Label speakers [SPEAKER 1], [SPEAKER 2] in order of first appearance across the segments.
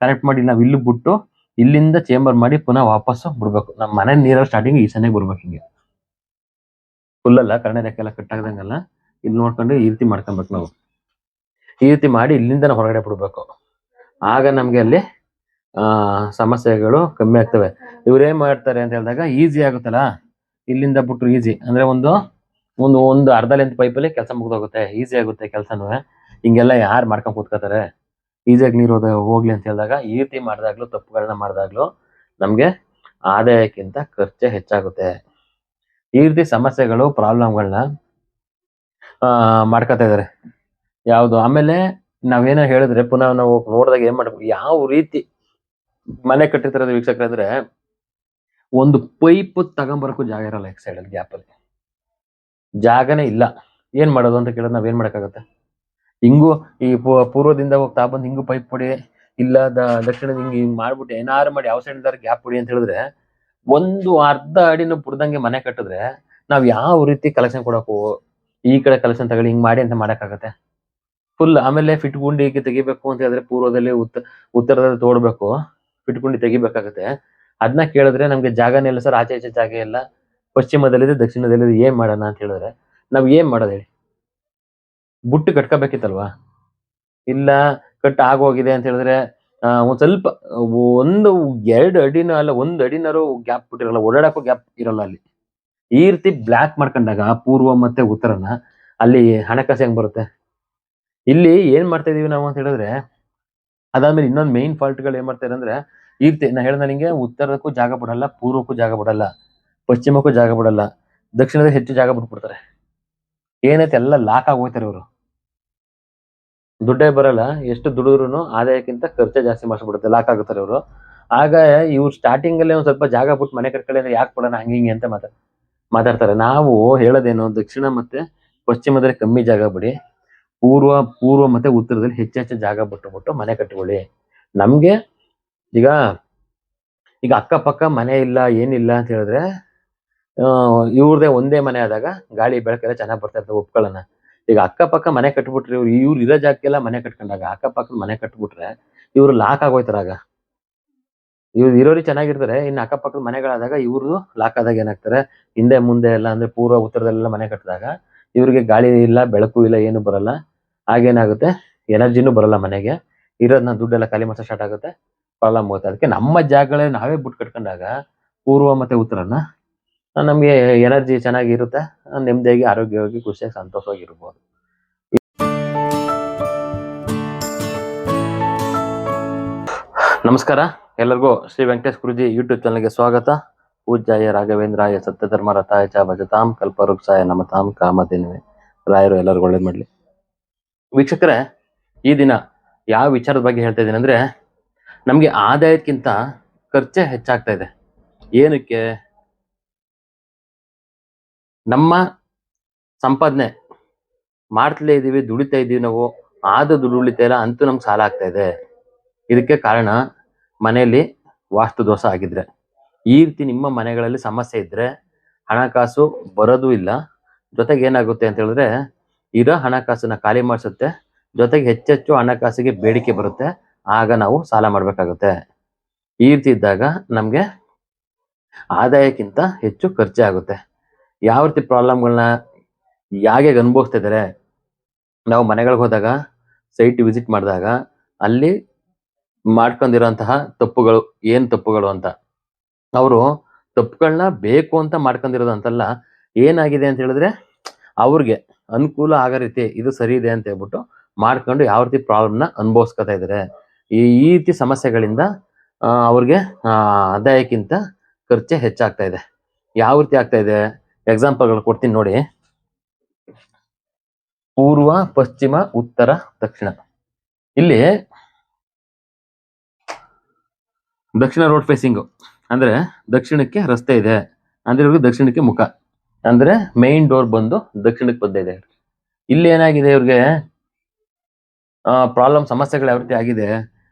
[SPEAKER 1] Connect ಮಾಡಿ ನಾವು ಇಲ್ಲಿ ಬಿಟ್ಟು ಇಲ್ಲಿಂದ ಚೇಂಬರ್ ಮಾಡಿ ಪುನಃ ವಾಪಸ್ಸು ಬಿಡ್ಬೇಕು. ನಮ್ಮ ಮನೆ ನೀರಲ್ಲಿ ಸ್ಟಾರ್ಟಿಂಗ್ ಈಶಾನ್ಯಕ್ಕೆ ಬರ್ಬೇಕು. ಹಿಂಗೆ ಫುಲ್ ಅಲ್ಲ, ಕರ್ಣೆ ರೆಕ್ಕೆ ಎಲ್ಲ ಕಟ್ಟಾಗ್ದಂಗಲ್ಲ, ಇಲ್ಲಿ ನೋಡ್ಕೊಂಡು ಈ ರೀತಿ ಮಾಡ್ಕೊಬೇಕು ನಾವು. ಈ ರೀತಿ ಮಾಡಿ ಇಲ್ಲಿಂದ ಹೊರಗಡೆ ಬಿಡ್ಬೇಕು. ಆಗ ನಮ್ಗೆ ಅಲ್ಲಿ ಸಮಸ್ಯೆಗಳು ಕಮ್ಮಿ ಆಗ್ತವೆ. ಇವ್ರೇನ್ ಮಾಡ್ತಾರೆ ಅಂತ ಹೇಳಿದಾಗ ಈಸಿ ಆಗುತ್ತಲ್ಲ, ಇಲ್ಲಿಂದ ಬಿಟ್ರು ಈಸಿ ಅಂದ್ರೆ ಒಂದು ಅರ್ಧ ಲೆಂತ್ ಪೈಪಲ್ಲಿ ಕೆಲಸ ಮುಗ್ದೋಗುತ್ತೆ, ಈಸಿ ಆಗುತ್ತೆ ಕೆಲಸನೂ. ಹಿಂಗೆಲ್ಲ ಯಾರು ಮಾಡ್ಕೊಂಡ್ ಕೂತ್ಕೋತಾರೆ? ಈಸಿಯಾಗಿ ನೀರು ಹೋಗ್ಲಿ ಅಂತ ಹೇಳಿದಾಗ ಈ ರೀತಿ ಮಾಡಿದಾಗ್ಲೂ, ತಪ್ಪುಗಳನ್ನ ಮಾಡಿದಾಗ್ಲೂ ನಮ್ಗೆ ಆದಾಯಕ್ಕಿಂತ ಖರ್ಚೆ ಹೆಚ್ಚಾಗುತ್ತೆ. ಈ ರೀತಿ ಸಮಸ್ಯೆಗಳು, ಪ್ರಾಬ್ಲಮ್ಗಳನ್ನ ಮಾಡ್ಕೊತಾ ಇದಾರೆ. ಯಾವುದು ಆಮೇಲೆ ನಾವೇನೋ ಹೇಳಿದ್ರೆ ಪುನಃ ನಾವು ನೋಡಿದಾಗ ಏನ್ ಮಾಡ್ಬೇಕು, ಯಾವ ರೀತಿ ಮನೆ ಕಟ್ಟಿರ್ತಾರೆ ವೀಕ್ಷಕರು ಅಂದ್ರೆ, ಒಂದು ಪೈಪ್ ತಗೊಂಬರಕ್ಕೂ ಜಾಗ ಇರಲ್ಲ ಎಕ್ಸ್ ಸೈಡ್ ಅಲ್ಲಿ, ಗ್ಯಾಪ್ ಅಲ್ಲಿ ಜಾಗನೇ ಇಲ್ಲ. ಏನ್ ಮಾಡೋದು ಅಂತ ಕೇಳಿದ್ರೆ ನಾವೇನ್ ಮಾಡಕ್ಕಾಗತ್ತೆ? ಹಿಂಗು ಈ ಪೂರ್ವದಿಂದ ಹೋಗ್ತಾ ಬಂದು ಹಿಂಗು ಪೈಪ್ ಕೊಡಿ, ಇಲ್ಲ ದಕ್ಷಿಣದ ಹಿಂಗ್ ಮಾಡ್ಬಿಟ್ಟು ಏನಾರು ಮಾಡಿ ಯಾವ ಸೈಡ್ ಗ್ಯಾಪ್ ಕೊಡಿ ಅಂತ ಹೇಳಿದ್ರೆ, ಒಂದು ಅರ್ಧ ಅಡಿನ ಬುಡ್ದಂಗೆ ಮನೆ ಕಟ್ಟಿದ್ರೆ ನಾವ್ ಯಾವ ರೀತಿ ಕಲೆಕ್ಷನ್ ಕೊಡಕ್ಕೂ, ಈ ಕಡೆ ಕಲೆಕ್ಷನ್ ತಗೊಳ್ಳಿ ಹಿಂಗ್ ಮಾಡಿ ಅಂತ ಮಾಡಕ್ಕಾಗತ್ತೆ? ಫುಲ್. ಆಮೇಲೆ ಫಿಟ್ ಗುಂಡಿ ತೆಗಿಬೇಕು ಅಂತ ಹೇಳಿದ್ರೆ ಪೂರ್ವದಲ್ಲಿ ಉತ್ತರದಲ್ಲಿ ತೋಡ್ಬೇಕು, ಫಿಟ್ ಗುಂಡಿ ತೆಗಿಬೇಕಾಗತ್ತೆ. ಅದನ್ನ ಕೇಳಿದ್ರೆ ನಮ್ಗೆ ಜಾಗನೇ ಇಲ್ಲ ಸರ್, ಆಚೆ ಈಚೆ ಜಾಗ ಇಲ್ಲ, ಪಶ್ಚಿಮದಲ್ಲಿದೆ ದಕ್ಷಿಣದಲ್ಲಿದೆ, ಏನ್ ಮಾಡೋಣ ಅಂತ ಹೇಳಿದ್ರೆ ನಾವ್ ಏನ್ ಮಾಡೋದು ಹೇಳಿ? ಬುಟ್ಟು ಕಟ್ಕೋಬೇಕಿತ್ತಲ್ವಾ? ಇಲ್ಲ ಕಟ್ ಆಗೋಗಿದೆ ಅಂತ ಹೇಳಿದ್ರೆ ಒಂದ್ ಸ್ವಲ್ಪ ಒಂದು 2 ಅಡಿನೂ ಅಲ್ಲ, 1 ಅಡಿನಾರು ಗ್ಯಾಪ್ ಬಿಟ್ಟಿರಲ್ಲ, ಓಡಾಡಕ್ಕೂ ಗ್ಯಾಪ್ ಇರಲ್ಲ ಅಲ್ಲಿ. ಈ ರೀತಿ ಬ್ಲಾಕ್ ಮಾಡ್ಕೊಂಡಾಗ ಪೂರ್ವ ಮತ್ತೆ ಉತ್ತರನ, ಅಲ್ಲಿ ಹಣಕಾಸು ಹೆಂಗ್ ಬರುತ್ತೆ? ಇಲ್ಲಿ ಏನ್ ಮಾಡ್ತಾ ಇದೀವಿ ನಾವು ಅಂತ ಹೇಳಿದ್ರೆ, ಅದಾದ್ಮೇಲೆ ಇನ್ನೊಂದು ಮೇನ್ ಫಾಲ್ಟ್ಗಳು ಏನ್ ಮಾಡ್ತಾರೆ ಅಂದ್ರೆ, ಈ ರೀತಿ ನಾ ಹೇಳ್ದ ನಿಂಗೆ, ಉತ್ತರಕ್ಕೂ ಜಾಗ ಬಿಡಲ್ಲ, ಪೂರ್ವಕ್ಕೂ ಜಾಗ ಬಿಡಲ್ಲ, ಪಶ್ಚಿಮಕ್ಕೂ ಜಾಗ ಬಿಡಲ್ಲ, ದಕ್ಷಿಣದ ಹೆಚ್ಚು ಜಾಗ ಬಿಟ್ಬಿಡ್ತಾರೆ. ಏನೈತೆ ಎಲ್ಲ ಲಾಕ್ ಆಗೋಯ್ತಾರೆ ಇವರು. ದುಡ್ಡೇ ಬರಲ್ಲ, ಎಷ್ಟು ದುಡಿದ್ರು ಆದಾಯಕ್ಕಿಂತ ಖರ್ಚೆ ಜಾಸ್ತಿ ಮಾಡಿಸ್ಬಿಡುತ್ತೆ, ಲಾಕ್ ಆಗುತ್ತಾರೆ ಇವರು. ಆಗ ಇವ್ರು ಸ್ಟಾರ್ಟಿಂಗ್ ಅಲ್ಲೇ ಒಂದ್ ಸ್ವಲ್ಪ ಜಾಗ ಬಿಟ್ಟು ಮನೆ ಕಟ್ಕೊಳ್ಳಿ ಅಂದ್ರೆ ಯಾಕೆ ಬಿಡೋಣ ಹಂಗೆ ಹಿಂಗೆ ಅಂತ ಮಾತಾಡ್ತಾರೆ. ನಾವು ಹೇಳೋದೇನು, ದಕ್ಷಿಣ ಮತ್ತೆ ಪಶ್ಚಿಮದಲ್ಲಿ ಕಮ್ಮಿ ಜಾಗ ಬಿಡಿ, ಪೂರ್ವ ಮತ್ತೆ ಉತ್ತರದಲ್ಲಿ ಹೆಚ್ಚೆಚ್ಚು ಜಾಗ ಬಿಟ್ಟು ಮನೆ ಕಟ್ಟಿಕೊಳ್ಳಿ. ನಮ್ಗೆ ಈಗ ಅಕ್ಕಪಕ್ಕ ಮನೆ ಇಲ್ಲ, ಏನಿಲ್ಲ ಅಂತ ಹೇಳಿದ್ರೆ, ಇವ್ರದೇ ಒಂದೇ ಮನೆ ಆದಾಗ ಗಾಳಿ ಬೆಳಕೆಲ್ಲ ಚೆನ್ನಾಗಿ ಬರ್ತಾ ಇರ್ತವೆ, ಒಪ್ಕೊಳ್ಳೋಣ. ಈಗ ಅಕ್ಕಪಕ್ಕ ಮನೆ ಕಟ್ಬಿಟ್ರೆ, ಇವ್ರು ಇರೋ ಜಾಗಕ್ಕೆಲ್ಲ ಮನೆ ಕಟ್ಕೊಂಡಾಗ ಅಕ್ಕಪಕ್ಕದ ಮನೆ ಕಟ್ಬಿಟ್ರೆ ಇವ್ರು ಲಾಕ್ ಆಗೋಯ್ತಾರ. ಆಗ ಇವ್ರು ಇರೋರು ಚೆನ್ನಾಗಿರ್ತಾರೆ, ಇನ್ನು ಅಕ್ಕಪಕ್ಕದ ಮನೆಗಳಾದಾಗ ಇವ್ರು ಲಾಕ್ ಆದಾಗ ಏನಾಗ್ತಾರೆ, ಹಿಂದೆ ಮುಂದೆ ಎಲ್ಲ ಅಂದ್ರೆ ಪೂರ್ವ ಉತ್ತರದಲ್ಲೆಲ್ಲ ಮನೆ ಕಟ್ಟಿದಾಗ ಇವ್ರಿಗೆ ಗಾಳಿ ಇಲ್ಲ, ಬೆಳಕು ಇಲ್ಲ, ಏನು ಬರಲ್ಲ. ಆಗೇನಾಗುತ್ತೆ, ಎನರ್ಜಿನೂ ಬರಲ್ಲ ಮನೆಗೆ, ಇರೋದನ್ನ ದುಡ್ಡೆಲ್ಲ ಖಾಲಿ ಮಾಡ್ಸೋ ಸ್ಟಾರ್ಟ್ ಆಗುತ್ತೆ, ಪ್ರಾಬ್ಲಮ್ ಆಗುತ್ತೆ. ಅದಕ್ಕೆ ನಮ್ಮ ಜಾಗಗಳೇ ನಾವೇ ಬಿಟ್ಟು ಕಟ್ಕೊಂಡಾಗ ಪೂರ್ವ ಮತ್ತೆ ಉತ್ತರನ ನಮ್ಗೆ ಎನರ್ಜಿ ಚೆನ್ನಾಗಿರುತ್ತೆ, ನೆಮ್ಮದಿಯಾಗಿ ಆರೋಗ್ಯವಾಗಿ ಖುಷಿಯಾಗಿ ಸಂತೋಷವಾಗಿರ್ಬೋದು. ನಮಸ್ಕಾರ ಎಲ್ಲರಿಗೂ, ಶ್ರೀ ವೆಂಕಟೇಶ್ ಗುರುಜಿ ಯೂಟ್ಯೂಬ್ ಚಾನಲ್ಗೆ ಸ್ವಾಗತ. ಪೂಜ್ಯಾಯ ರಾಘವೇಂದ್ರಾಯ ಸತ್ಯಧರ್ಮ ರಥಾಯ ಚ ಭಜತಾಂ ಕಲ್ಪವೃಕ್ಷಾಯ ನಮತಾಂ ಕಾಮಧೇನುವೆ. ರಾಯರು ಎಲ್ಲರಿಗೂ ಒಳ್ಳೇದು ಮಾಡ್ಲಿ. ವೀಕ್ಷಕರೇ, ಈ ದಿನ ಯಾವ ವಿಚಾರದ ಬಗ್ಗೆ ಹೇಳ್ತಾ ಇದ್ದೀನಿ ಅಂದ್ರೆ, ನಮ್ಗೆ ಆದಾಯಕ್ಕಿಂತ ಖರ್ಚೆ ಹೆಚ್ಚಾಗ್ತಾ ಇದೆ. ಏನಕ್ಕೆ? ನಮ್ಮ ಸಂಪಾದನೆ ಮಾಡ್ತಲೇ ಇದೀವಿ, ದುಡಿತಾ ಇದೀವಿ ನಾವು, ದುಡ್ಡು ಉಳಿತಾ ಇಲ್ಲ, ಅಂತೂ ನಮ್ಗೆ ಸಾಲ ಆಗ್ತಾ ಇದೆ. ಇದಕ್ಕೆ ಕಾರಣ ಮನೆಯಲ್ಲಿ ವಾಸ್ತು ದೋಷ ಆಗಿದ್ರೆ. ಈ ರೀತಿ ನಿಮ್ಮ ಮನೆಗಳಲ್ಲಿ ಸಮಸ್ಯೆ ಇದ್ರೆ ಹಣಕಾಸು ಬರೋದು ಇಲ್ಲ, ಜೊತೆಗೆ ಏನಾಗುತ್ತೆ ಅಂತ ಹೇಳಿದ್ರೆ ಇರೋ ಹಣಕಾಸನ್ನ ಖಾಲಿ ಮಾಡಿಸುತ್ತೆ, ಜೊತೆಗೆ ಹೆಚ್ಚೆಚ್ಚು ಹಣಕಾಸಿಗೆ ಬೇಡಿಕೆ ಬರುತ್ತೆ, ಆಗ ನಾವು ಸಾಲ ಮಾಡ್ಬೇಕಾಗುತ್ತೆ. ಈ ರೀತಿ ಇದ್ದಾಗ ನಮ್ಗೆ ಆದಾಯಕ್ಕಿಂತ ಹೆಚ್ಚು ಖರ್ಚೆ ಆಗುತ್ತೆ. ಯಾವ ರೀತಿ ಪ್ರಾಬ್ಲಮ್ಗಳನ್ನ ಹೇಗೆ ಅನುಭವಿಸ್ತಾ ಇದ್ದಾರೆ, ನಾವು ಮನೆಗಳಿಗೆ ಹೋದಾಗ, ಸೈಟ್ ವಿಸಿಟ್ ಮಾಡಿದಾಗ ಅಲ್ಲಿ ಮಾಡ್ಕೊಂಡಿರೋಂತಹ ತಪ್ಪುಗಳು ಏನ್ ತಪ್ಪುಗಳು ಅಂತ, ಅವರು ತಪ್ಪುಗಳನ್ನ ಬೇಕು ಅಂತ ಮಾಡ್ಕೊಂಡಿರೋದು ಅಂತಲ್ಲ, ಏನಾಗಿದೆ ಅಂತ ಹೇಳಿದ್ರೆ ಅವ್ರಿಗೆ ಅನುಕೂಲ ಆಗೋ ರೀತಿ ಇದು ಸರಿ ಇದೆ ಅಂತ ಹೇಳ್ಬಿಟ್ಟು ಮಾಡ್ಕೊಂಡು ಯಾವ ರೀತಿ ಪ್ರಾಬ್ಲಮ್ನ ಅನುಭವಿಸ್ಕೊತಾ ಇದ್ದಾರೆ. ಈ ರೀತಿ ಸಮಸ್ಯೆಗಳಿಂದ ಅವ್ರಿಗೆ ಆದಾಯಕ್ಕಿಂತ ಖರ್ಚೆ ಹೆಚ್ಚಾಗ್ತಾ ಇದೆ. ಯಾವ ರೀತಿ ಆಗ್ತಾ ಇದೆ ಎಕ್ಸಾಂಪಲ್ಗಳು ಕೊಡ್ತೀನಿ ನೋಡಿ. ಪೂರ್ವ, ಪಶ್ಚಿಮ, ಉತ್ತರ, ದಕ್ಷಿಣ. ಇಲ್ಲಿ ದಕ್ಷಿಣ ರೋಡ್ ಫೇಸಿಂಗ್ ಅಂದ್ರೆ ದಕ್ಷಿಣಕ್ಕೆ ರಸ್ತೆ ಇದೆ ಅಂದ್ರೆ ಇವ್ರಿಗೆ ದಕ್ಷಿಣಕ್ಕೆ ಮುಖ, ಅಂದ್ರೆ ಮೇನ್ ಡೋರ್ ಬಂದು ದಕ್ಷಿಣಕ್ಕೆ ಬಂದಿದೆ. ಇಲ್ಲಿ ಏನಾಗಿದೆ, ಇವ್ರಿಗೆ ಪ್ರಾಬ್ಲಮ್, ಸಮಸ್ಯೆಗಳು ಯಾವ ರೀತಿ ಆಗಿದೆ,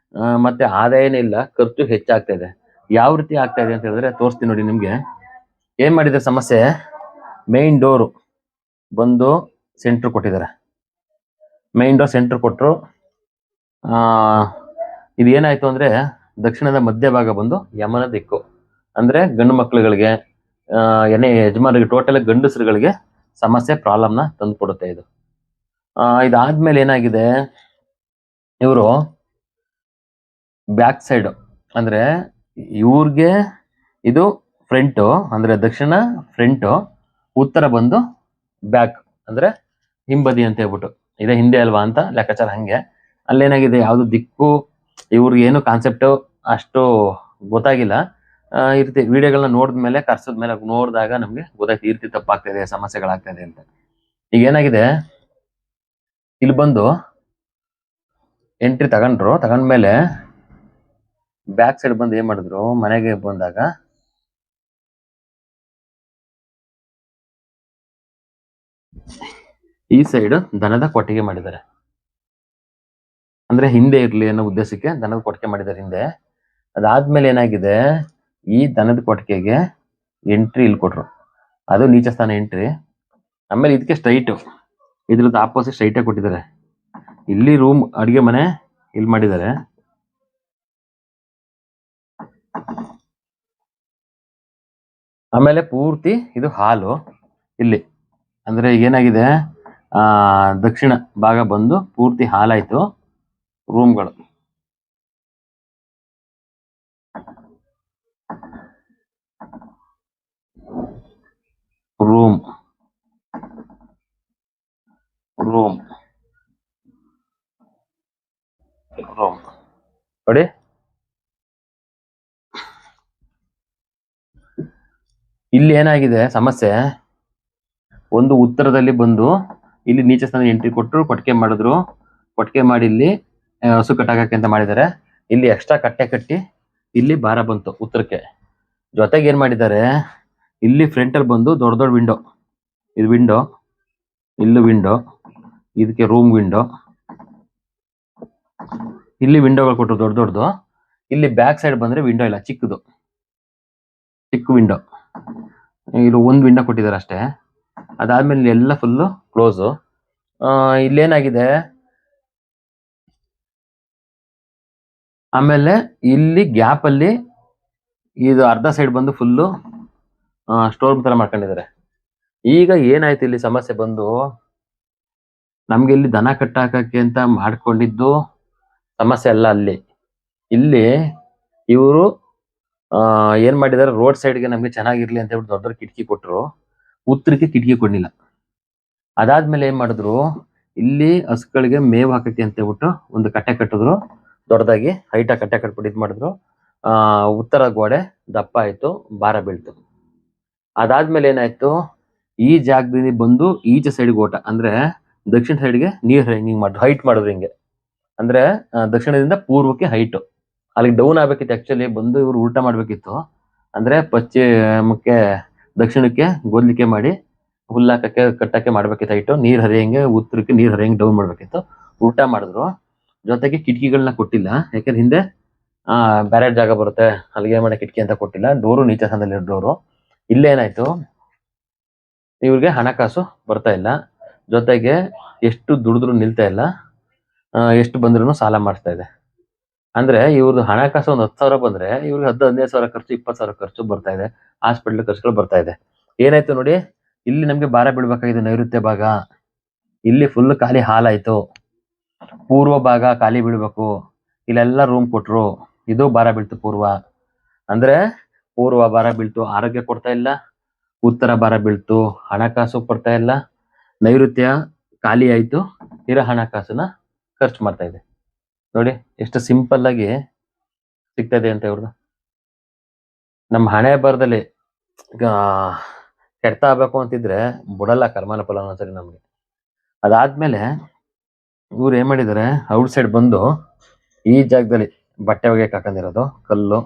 [SPEAKER 1] ಮತ್ತೆ ಆದಾಯನೇ ಇಲ್ಲ, ಖರ್ಚು ಹೆಚ್ಚಾಗ್ತಾ ಇದೆ. ಯಾವ ರೀತಿ ಆಗ್ತಾ ಇದೆ ಅಂತ ಹೇಳಿದ್ರೆ ತೋರಿಸ್ತೀನಿ ನೋಡಿ ನಿಮ್ಗೆ. ಏನ್ ಮಾಡಿದೆ ಸಮಸ್ಯೆ, ಮೇನ್ ಡೋರು ಬಂದು ಸೆಂಟ್ರ್ ಕೊಟ್ಟಿದ್ದಾರೆ. ಮೇನ್ ಡೋರ್ ಸೆಂಟ್ರ್ ಕೊಟ್ಟರು, ಇದು ಏನಾಯ್ತು ಅಂದ್ರೆ ದಕ್ಷಿಣದ ಮಧ್ಯಭಾಗ ಬಂದು ಯಮನ ದಿಕ್ಕು. ಅಂದ್ರೆ ಗಂಡು ಮಕ್ಕಳುಗಳಿಗೆ ಯಜಮಾನರಿಗೆ ಟೋಟಲ್ ಗಂಡಸರುಗಳಿಗೆ ಸಮಸ್ಯೆ ಪ್ರಾಬ್ಲಮ್ನ ತಂದುಕೊಡುತ್ತೆ ಇದು. ಇದಾದ್ಮೇಲೆ ಏನಾಗಿದೆ, ಇವರು ಬ್ಯಾಕ್ ಸೈಡ್ ಅಂದ್ರೆ ಇವ್ರಿಗೆ ಇದು ಫ್ರಂಟು ಅಂದ್ರೆ ದಕ್ಷಿಣ ಫ್ರಂಟು, ಉತ್ತರ ಬಂದು ಬ್ಯಾಕ್ ಅಂದ್ರೆ ಹಿಂಬದಿ ಅಂತ ಹೇಳ್ಬಿಟ್ಟು, ಇದೇ ಹಿಂದೆ ಅಲ್ವಾ ಅಂತ ಲೆಕ್ಕಾಚಾರ. ಹಂಗೆ ಅಲ್ಲೇನಾಗಿದೆ, ಯಾವ್ದು ದಿಕ್ಕು ಇವ್ರಿಗೆ ಏನು ಕಾನ್ಸೆಪ್ಟ್ ಅಷ್ಟು ಗೊತ್ತಾಗಿಲ್ಲ. ಈ ರೀತಿ ವಿಡಿಯೋಗಳನ್ನ ನೋಡಿದ್ಮೇಲೆ ಕರ್ಸದ್ಮೇಲೆ ನೋಡಿದಾಗ ನಮ್ಗೆ ಗೊತ್ತಾಯ್ತು ಈ ರೀತಿ ತಪ್ಪಾಗ್ತಾ ಸಮಸ್ಯೆಗಳಾಗ್ತಾ ಇದೆ ಅಂತ. ಈಗ ಏನಾಗಿದೆ, ಇಲ್ಲಿ ಬಂದು ಎಂಟ್ರಿ ತಗೊಂಡ್ಮೇಲೆ ಬ್ಯಾಕ್ ಸೈಡ್ ಬಂದು ಏನ್ ಮಾಡಿದ್ರು, ಮನೆಗೆ ಬಂದಾಗ ಈ ಸೈಡ್ ದನದ ಕೊಟ್ಟಿಗೆ ಮಾಡಿದ್ದಾರೆ. ಅಂದ್ರೆ ಹಿಂದೆ ಇರ್ಲಿ ಅನ್ನೋ ಉದ್ದೇಶಕ್ಕೆ ದನದ ಕೊಟ್ಟಿಗೆ ಮಾಡಿದ್ದಾರೆ ಹಿಂದೆ. ಅದಾದ್ಮೇಲೆ ಏನಾಗಿದೆ, ಈ ದನದ ಕೊಟ್ಟಿಗೆಗೆ ಎಂಟ್ರಿ ಇಲ್ಲಿ ಕೊಟ್ರು, ಅದು ನೀಚ ಸ್ಥಾನ ಎಂಟ್ರಿ. ಆಮೇಲೆ ಇದಕ್ಕೆ ಸ್ಟ್ರೈಟ್, ಇದ್ರದ್ದು ಆಪೋಸಿಟ್ ಸ್ಟ್ರೈಟೇ ಕೊಟ್ಟಿದ್ದಾರೆ. ಇಲ್ಲಿ ರೂಮ್ ಅಡಿಗೆ ಮನೆ ಇಲ್ಲಿ ಮಾಡಿದ್ದಾರೆ. ಆಮೇಲೆ ಪೂರ್ತಿ ಇದು ಹಾಲು ಇಲ್ಲಿ. ಅಂದ್ರೆ ಏನಾಗಿದೆ, ದಕ್ಷಿಣ ಭಾಗ ಬಂದು ಪೂರ್ತಿ ಹಾಲಾಯ್ತು. ರೂಮ್ಗಳು ರೂಮ್ ರೂಮ್ ರೂಮ್ ನೋಡಿ, ಇಲ್ಲಿ ಏನಾಗಿದೆ ಸಮಸ್ಯೆ, ಒಂದು ಉತ್ತರದಲ್ಲಿ ಬಂದು ಇಲ್ಲಿ ನೀಚ ಸ್ಥಾನ ಎಂಟ್ರಿ ಕೊಟ್ಟರು, ಕೊಟ್ಟಿಗೆ ಮಾಡಿದ್ರು. ಕೊಟ್ಟಿಗೆ ಮಾಡಿ ಇಲ್ಲಿ ಹಸು ಕಟ್ಟಾಕಕ್ಕೆ ಅಂತ ಮಾಡಿದ್ದಾರೆ. ಇಲ್ಲಿ ಎಕ್ಸ್ಟ್ರಾ ಕಟ್ಟೆ ಕಟ್ಟಿ ಇಲ್ಲಿ ಭಾರ ಬಂತು ಉತ್ತರಕ್ಕೆ. ಜೊತೆಗೆ ಏನ್ ಮಾಡಿದ್ದಾರೆ, ಇಲ್ಲಿ ಫ್ರಂಟ್ ಅಲ್ಲಿ ಬಂದು ದೊಡ್ಡ ದೊಡ್ಡ ವಿಂಡೋ, ಇದು ವಿಂಡೋ, ಇಲ್ಲೂ ವಿಂಡೋ, ಇದಕ್ಕೆ ರೂಮ್ ವಿಂಡೋ, ಇಲ್ಲಿ ವಿಂಡೋಗಳು ಕೊಟ್ಟರು ದೊಡ್ಡ ದೊಡ್ಡದು. ಇಲ್ಲಿ ಬ್ಯಾಕ್ ಸೈಡ್ ಬಂದ್ರೆ ವಿಂಡೋ ಇಲ್ಲ, ಚಿಕ್ಕ ವಿಂಡೋ, ಇಲ್ಲಿ ಒಂದು ವಿಂಡೋ ಕೊಟ್ಟಿದ್ದಾರೆ ಅಷ್ಟೇ. ಅದಾದ್ಮೇಲೆ ಎಲ್ಲ ಫುಲ್ಲು ಕ್ಲೋಸು. ಇಲ್ಲೇನಾಗಿದೆ, ಆಮೇಲೆ ಇಲ್ಲಿ ಗ್ಯಾಪ್ ಅಲ್ಲಿ ಇದು ಅರ್ಧ ಸೈಡ್ ಬಂದು ಫುಲ್ಲು ಸ್ಟೋರ್ ರೂಮ್ ತರ ಮಾಡ್ಕೊಂಡಿದ್ದಾರೆ. ಈಗ ಏನಾಯ್ತು ಇಲ್ಲಿ ಸಮಸ್ಯೆ ಬಂದು, ನಮ್ಗೆ ಇಲ್ಲಿ ದನ ಕಟ್ಟಾಕಕ್ಕೆ ಅಂತ ಮಾಡ್ಕೊಂಡಿದ್ದು ಸಮಸ್ಯೆ ಅಲ್ಲ. ಇಲ್ಲಿ ಇವರು ಏನ್ ಮಾಡಿದಾರೆ, ರೋಡ್ ಸೈಡ್ಗೆ ನಮ್ಗೆ ಚೆನ್ನಾಗಿರ್ಲಿ ಅಂತ ಹೇಳ್ಬಿಟ್ಟು ದೊಡ್ಡ ಕಿಟಕಿ ಕೊಟ್ಟರು, ಉತ್ತರಕ್ಕೆ ಕಿಟಕಿ ಕೊಡ್ಲಿಲ್ಲ. ಅದಾದ್ಮೇಲೆ ಏನ್ ಮಾಡಿದ್ರು, ಇಲ್ಲಿ ಹಸುಗಳಿಗೆ ಮೇವು ಹಾಕಕ್ಕೆ ಅಂತ ಹೇಳ್ಬಿಟ್ಟು ಒಂದು ಕಟ್ಟೆ ಕಟ್ಟಿದ್ರು, ದೊಡ್ಡದಾಗಿ ಹೈಟ್ ಕಟ್ಟೆ ಕಟ್ಬಿಟ್ಟು ಇದ್ ಮಾಡಿದ್ರು. ಉತ್ತರ ಗೋಡೆ ದಪ್ಪ ಆಯ್ತು, ಭಾರ ಬೀಳ್ತು. ಅದಾದ್ಮೇಲೆ ಏನಾಯ್ತು, ಈ ಜಾಗದಲ್ಲಿ ಬಂದು ಈಚೆ ಸೈಡ್ಗೆ ಓಟ, ಅಂದ್ರೆ ದಕ್ಷಿಣ ಸೈಡ್ಗೆ ನೀರ್ ಹಿಂಗ್ ಮಾಡಿದ್ರು, ಹೈಟ್ ಮಾಡಿದ್ರು ಹಿಂಗೆ. ಅಂದ್ರೆ ದಕ್ಷಿಣದಿಂದ ಪೂರ್ವಕ್ಕೆ ಹೈಟ್, ಅಲ್ಲಿಗೆ ಡೌನ್ ಆಗ್ಬೇಕಿತ್ತು. ಆಕ್ಚುಲಿ ಬಂದು ಇವ್ರು ಉಲ್ಟಾ ಮಾಡ್ಬೇಕಿತ್ತು, ಅಂದ್ರೆ ಪಶ್ಚಿಮಕ್ಕೆ ದಕ್ಷಿಣಕ್ಕೆ ಗೋದ್ಲಿಕೆ ಮಾಡಿ ಹುಲ್ಲಾಕಕ್ಕೆ ಕಟ್ಟಕ್ಕೆ ಮಾಡ್ಬೇಕಿತ್ತು ಹೈಟು. ನೀರ್ ಹರಿಯಂಗೆ ಉತ್ತರಕ್ಕೆ ನೀರ್ ಹರಿಯಂಗೆ ಡೌನ್ ಮಾಡ್ಬೇಕಿತ್ತು, ಉಲ್ಟಾ ಮಾಡಿದ್ರು. ಜೊತೆಗೆ ಕಿಟಕಿಗಳನ್ನ ಕೊಟ್ಟಿಲ್ಲ, ಯಾಕಂದ್ರೆ ಹಿಂದೆ ಬೇರೆ ಜಾಗ ಬರುತ್ತೆ, ಅಲ್ಲಿಗೆ ಮಾಡೋ ಕಿಟಕಿ ಅಂತ ಕೊಟ್ಟಿಲ್ಲ. ಡೋರು ನೀಚ ಸ್ಥಾನದಲ್ಲಿ ಡೋರು. ಇಲ್ಲೇನಾಯ್ತು, ಇವ್ರಿಗೆ ಹಣಕಾಸು ಬರ್ತಾ ಇಲ್ಲ, ಜೊತೆಗೆ ಎಷ್ಟು ದುಡಿದ್ರು ನಿಲ್ತಾ ಇಲ್ಲ, ಎಷ್ಟು ಬಂದ್ರು ಸಾಲ ಮಾಡಿಸ್ತಾ ಇದೆ. ಅಂದ್ರೆ ಇವ್ರದ್ದು ಹಣಕಾಸು ಒಂದು 10,000 ಬಂದ್ರೆ ಇವ್ರಿಗೆ 15,000 ಖರ್ಚು, 20,000 ಖರ್ಚು ಬರ್ತಾ ಇದೆ. ಹಾಸ್ಪಿಟಲ್ ಖರ್ಚುಗಳು ಬರ್ತಾ ಇದೆ. ಏನಾಯ್ತು ನೋಡಿ, ಇಲ್ಲಿ ನಮ್ಗೆ ಭಾರ ಬೀಳ್ಬೇಕಾಗಿದೆ ನೈಋತ್ಯ ಭಾಗ, ಇಲ್ಲಿ ಫುಲ್ ಖಾಲಿ ಹಾಲಾಯ್ತು. ಪೂರ್ವ ಭಾಗ ಖಾಲಿ ಬೀಳ್ಬೇಕು, ಇಲ್ಲೆಲ್ಲ ರೂಮ್ ಕೊಟ್ರು, ಇದು ಭಾರ ಬೀಳ್ತು ಪೂರ್ವ. ಅಂದ್ರೆ ಪೂರ್ವ ಭಾರ ಬೀಳ್ತು, ಆರೋಗ್ಯ ಕೊಡ್ತಾ ಇಲ್ಲ. ಉತ್ತರ ಭಾರ ಬೀಳ್ತು, ಹಣಕಾಸು ಕೊಡ್ತಾ ಇಲ್ಲ. ನೈಋತ್ಯ ಖಾಲಿ ಆಯ್ತು, ಇರೋ ಹಣಕಾಸನ್ನ ಖರ್ಚು ಮಾಡ್ತಾ ಇದೆ. ನೋಡಿ ಎಷ್ಟು ಸಿಂಪಲ್ ಆಗಿ ಸಿಗ್ತಾ ಇದೆ ಅಂತ ಇವ್ರದ್ದು. ನಮ್ಮ ಹಣೆ ಬರದಲ್ಲಿ ಕೆಡ್ತಾ ಆಗ್ಬೇಕು ಅಂತಿದ್ರೆ ಬಿಡಲ್ಲ ಕರ್ಮನ ಫಲ ಒಂದ್ಸರಿ ನಮ್ಗೆ. ಅದಾದ್ಮೇಲೆ ಇವ್ರು ಏನ್ ಮಾಡಿದ್ದಾರೆ, ಔಟ್ ಸೈಡ್ ಬಂದು ಈ ಜಾಗದಲ್ಲಿ ಬಟ್ಟೆ ಒಗೆಯಕ್ಕೆ ಹಾಕೊಂಡಿರೋದು ಕಲ್ಲು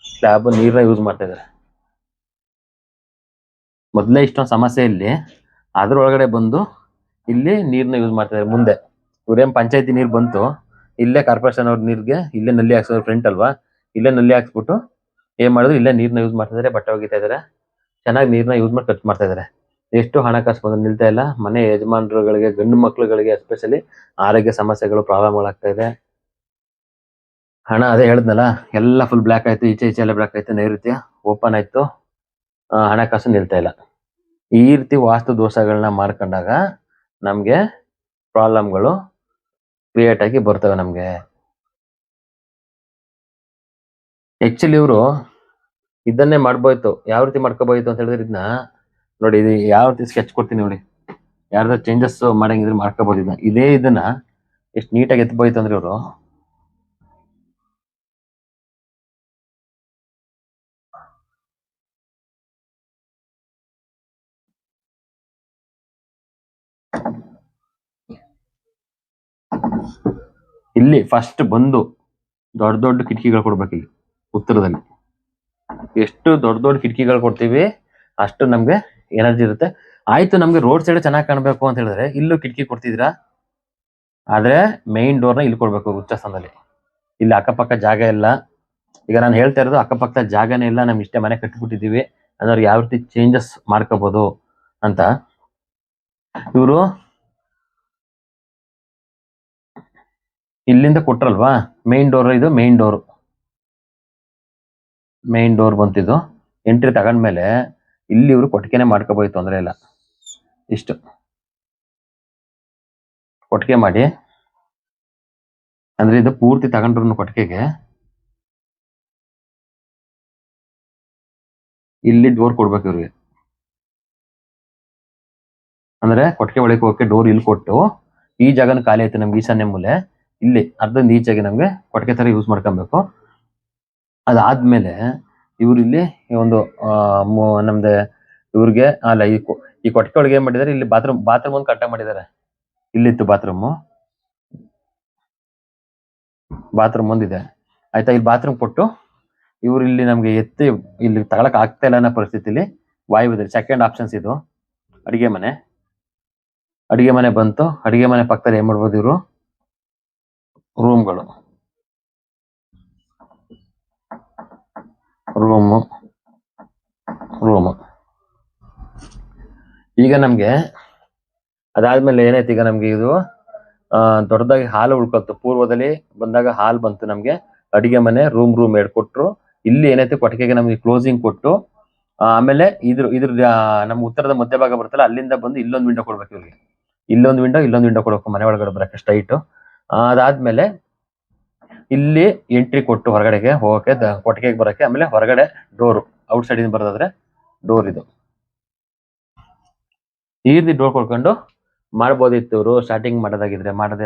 [SPEAKER 1] ಸ್ಲ್ಯಾಬ್ ನೀರ್ನ ಯೂಸ್ ಮಾಡ್ತಾ ಇದಾರೆ. ಮೊದಲೇ ಇಷ್ಟೊಂದು ಸಮಸ್ಯೆ ಇಲ್ಲಿ, ಅದ್ರೊಳಗಡೆ ಬಂದು ಇಲ್ಲಿ ನೀರ್ನ ಯೂಸ್ ಮಾಡ್ತಾ ಇದಾರೆ. ಮುಂದೆ ಇವ್ರೇನ್ ಪಂಚಾಯತಿ ನೀರ್ ಬಂತು, ಇಲ್ಲೇ ಕಾರ್ಪೊರೇಷನ್ ಅವ್ರ ನೀರ್ಗೆ ಇಲ್ಲೇ ನಲ್ಲಿ ಹಾಕ್ಸೋದು, ಫ್ರಂಟ್ ಅಲ್ವಾ, ಇಲ್ಲೇ ನಲ್ಲಿ ಹಾಕ್ಸ್ಬಿಟ್ಟು ಏನ್ ಮಾಡಿದ್ರು, ಇಲ್ಲೇ ನೀರ್ನ ಯೂಸ್ ಮಾಡ್ತಾ ಇದಾರೆ, ಬಟ್ಟೆ ಒಗಿತಾ ಇದಾರೆ. ಚೆನ್ನಾಗಿ ನೀರ್ನ ಯೂಸ್ ಮಾಡಿ ಖರ್ಚು ಮಾಡ್ತಾ ಇದಾರೆ. ಎಷ್ಟು ಹಣಕಾಸು ಬಂದು ನಿಲ್ತಾ ಇಲ್ಲ. ಮನೆ ಯಜಮಾನರುಗಳಿಗೆ, ಗಂಡು ಮಕ್ಳುಗಳಿಗೆ ಎಸ್ಪೆಷಲಿ ಆರೋಗ್ಯ ಸಮಸ್ಯೆಗಳು ಪ್ರಾಬ್ಲಮ್ಗಳಾಗ್ತಾ ಇದೆ. ಹಣ ಅದೇ ಹೇಳಿದ್ನಲ್ಲ, ಎಲ್ಲ ಫುಲ್ ಬ್ಲ್ಯಾಕ್ ಆಯ್ತು, ಈಚೆ ಈಚೆ ಎಲ್ಲ ಬ್ಲ್ಯಾಕ್ ಆಯ್ತು, ನೈಋತ್ಯ ಓಪನ್ ಆಯ್ತು, ಹಣಕಾಸು ನಿಲ್ತಾ ಇಲ್ಲ. ಈ ರೀತಿ ವಾಸ್ತು ದೋಷಗಳನ್ನ ಮಾಡ್ಕೊಂಡಾಗ ನಮ್ಗೆ ಪ್ರಾಬ್ಲಮ್ಗಳು ಕ್ರಿಯೇಟ್ ಆಗಿ ಬರ್ತವೆ ನಮ್ಗೆ. ಆಕ್ಚುಲಿ ಇವರು ಇದನ್ನೇ ಮಾಡ್ಬೋಯ್ತು. ಯಾವ ರೀತಿ ಮಾಡ್ಕೋಬೋಯ್ತು ಅಂತ ಹೇಳಿದ್ರೆ, ಇದನ್ನ ನೋಡಿ, ಇದು ಯಾವ ರೀತಿ ಸ್ಕೆಚ್ ಕೊಡ್ತೀನಿ ನೋಡಿ, ಯಾರ್ದಾರು ಚೇಂಜಸ್ ಮಾಡಂಗಿದ್ರೆ ಮಾಡ್ಕೋಬಹುದು. ಇದನ್ನ ಎಷ್ಟು ನೀಟಾಗಿ ಎತ್ಬೋಯ್ತು ಅಂದ್ರೆ ಇವರು ಇಲ್ಲಿ ಫಸ್ಟ್ ಬಂದು ದೊಡ್ಡ ದೊಡ್ಡ ಕಿಟಕಿಗಳು ಕೊಡ್ಬೇಕು. ಇಲ್ಲಿ ಉತ್ತರದಲ್ಲಿ ಎಷ್ಟು ದೊಡ್ಡ ದೊಡ್ಡ ಕಿಟಕಿಗಳು ಕೊಡ್ತೀವಿ ಅಷ್ಟು ನಮ್ಗೆ ಎನರ್ಜಿ ಇರುತ್ತೆ. ಆಯ್ತು, ನಮ್ಗೆ ರೋಡ್ ಸೈಡ್ ಚೆನ್ನಾಗಿ ಕಾಣಬೇಕು ಅಂತ ಹೇಳಿದ್ರೆ ಇಲ್ಲೂ ಕಿಟಕಿ ಕೊಡ್ತಿದ್ದೀರಾ, ಆದ್ರೆ ಮೈನ್ ಡೋರ್ನ ಇಲ್ಲಿ ಕೊಡ್ಬೇಕು ಉಚ್ಚಸ್ಥಾನದಲ್ಲಿ. ಇಲ್ಲಿ ಅಕ್ಕಪಕ್ಕ ಜಾಗ ಇಲ್ಲ. ಈಗ ನಾನು ಹೇಳ್ತಾ ಇರೋದು ಅಕ್ಕಪಕ್ಕ ಜಾಗನೇ ಇಲ್ಲ, ನಮ್ಗೆ ಇಷ್ಟೇ ಮನೆ ಕಟ್ಟಿಬಿಟ್ಟಿದೀವಿ ಅನ್ನೋರು ಯಾವ ರೀತಿ ಚೇಂಜಸ್ ಮಾಡ್ಕೋಬಹುದು ಅಂತ. ಇವರು ಇಲ್ಲಿಂದ ಕೊಟ್ರಲ್ವಾ ಮೈನ್ ಡೋರ್, ಇದು ಮೈನ್ ಡೋರ್ ಬಂತಿದ್ದು. ಎಂಟ್ರಿ ತಗೊಂಡ್ಮೇಲೆ ಇಲ್ಲಿ ಇವರು ಕೊಟ್ಟಿಗೆನೆ ಮಾಡ್ಕೋಬಹುದು, ತೊಂದರೆ ಇಲ್ಲ. ಇಷ್ಟು ಕೊಟ್ಟಿಗೆ ಮಾಡಿ, ಅಂದ್ರೆ ಇದು ಪೂರ್ತಿ ತಗೊಂಡ್ರು ಕೊಟ್ಟಿಗೆಗೆ ಇಲ್ಲಿ ಡೋರ್ ಕೊಡ್ಬೇಕು ಇವ್ರಿಗೆ. ಅಂದ್ರೆ ಕೊಟ್ಟಿಗೆ ಒಳಗೆ ಹೋಗಕ್ಕೆ ಡೋರ್ ಇಲ್ಲಿ ಕೊಟ್ಟು, ಈ ಜಾಗನ ಖಾಲಿ ಐತೆ ನಮ್ಗೆ ಈಶಾನ್ಯ ಮೂಲೆ, ಇಲ್ಲಿ ಅರ್ಧದಿಂದ ಈಚೆಗೆ ನಮ್ಗೆ ಕೊಟ್ಟಿಗೆ ತರ ಯೂಸ್ ಮಾಡ್ಕೊಬೇಕು. ಅದಾದ್ಮೇಲೆ ಇವ್ರು ಇಲ್ಲಿ ಒಂದು ನಮ್ದು ಇವ್ರಿಗೆ ಅಲ್ಲ, ಈ ಕೊಟ್ಟಿಗೆ ಒಳಗೆ ಏನ್ ಮಾಡಿದಾರೆ, ಇಲ್ಲಿ ಬಾತ್ರೂಮ್ ಒಂದು ಕಟ್ಟ ಮಾಡಿದ್ದಾರೆ. ಇಲ್ಲಿತ್ತು ಬಾತ್ರೂಮ್ ಒಂದಿದೆ ಆಯ್ತಾ. ಇಲ್ಲಿ ಬಾತ್ರೂಮ್ ಕೊಟ್ಟು ಇವ್ರು ಇಲ್ಲಿ ನಮ್ಗೆ ಎತ್ತಿ ಇಲ್ಲಿ ತಗೊಳಕ್ ಆಗ್ತಾ ಇಲ್ಲ ಅನ್ನೋ ಪರಿಸ್ಥಿತಿಲಿ ವಾಯುವ್ಯದಲ್ಲಿ ಸೆಕೆಂಡ್ ಆಪ್ಷನ್ಸ್ ಇದು ಅಡಿಗೆ ಮನೆ ಬಂತು. ಅಡಿಗೆ ಮನೆ ಪಕ್ಕದಲ್ಲಿ ಏನ್ ಮಾಡ್ಬೋದು ಇವರು, ರೂಮ್ಗಳು, ರೂಮ್. ಈಗ ನಮ್ಗೆ ಅದಾದ್ಮೇಲೆ ಏನಾಯ್ತು, ಈಗ ನಮ್ಗೆ ಇದು ದೊಡ್ಡದಾಗಿ ಹಾಲ್ ಉಳ್ಕೊತ್ತು. ಪೂರ್ವದಲ್ಲಿ ಬಂದಾಗ ಹಾಲ್ ಬಂತು ನಮ್ಗೆ, ಅಡಿಗೆ ಮನೆ, ರೂಮ್ ಕೊಟ್ರು. ಇಲ್ಲಿ ಏನಾಯ್ತು, ಕೊಟ್ಟಿಗೆಗೆ ನಮ್ಗೆ ಕ್ಲೋಸಿಂಗ್ ಕೊಟ್ಟು, ಆಮೇಲೆ ಇದ್ರ ನಮ್ ಉತ್ತರದ ಮಧ್ಯಭಾಗ ಬರುತ್ತಲ್ಲ, ಅಲ್ಲಿಂದ ಬಂದು ಇಲ್ಲೊಂದು ವಿಂಡೋ ಕೊಡ್ಬೇಕು ಇವ್ರಿಗೆ. ಇಲ್ಲೊಂದು ವಿಂಡೋ ಕೊಡ್ಬೇಕು ಮನೆ ಒಳಗಡೆ ಬರಕ್ಕೆ ಸ್ಟ್ರೈಟ್. ಅದಾದ್ಮೇಲೆ ಇಲ್ಲಿ ಎಂಟ್ರಿ ಕೊಟ್ಟು ಹೊರಗಡೆಗೆ ಹೋಗಕ್ಕೆ, ಕೊಟ್ಟಿಗೆಗೆ ಬರಕ್ಕೆ. ಆಮೇಲೆ ಹೊರಗಡೆ ಡೋರು, ಔಟ್ ಸೈಡ್ ಇಂದ ಬರೋದಾದ್ರೆ ಡೋರ್ ಇದು. ಈ ರೀತಿ ಡೋರ್ ಕೊಡ್ಕೊಂಡು ಮಾಡ್ಬೋದಿತ್ತು ಇವರು ಸ್ಟಾರ್ಟಿಂಗ್ ಮಾಡೋದಾಗಿದ್ರೆ.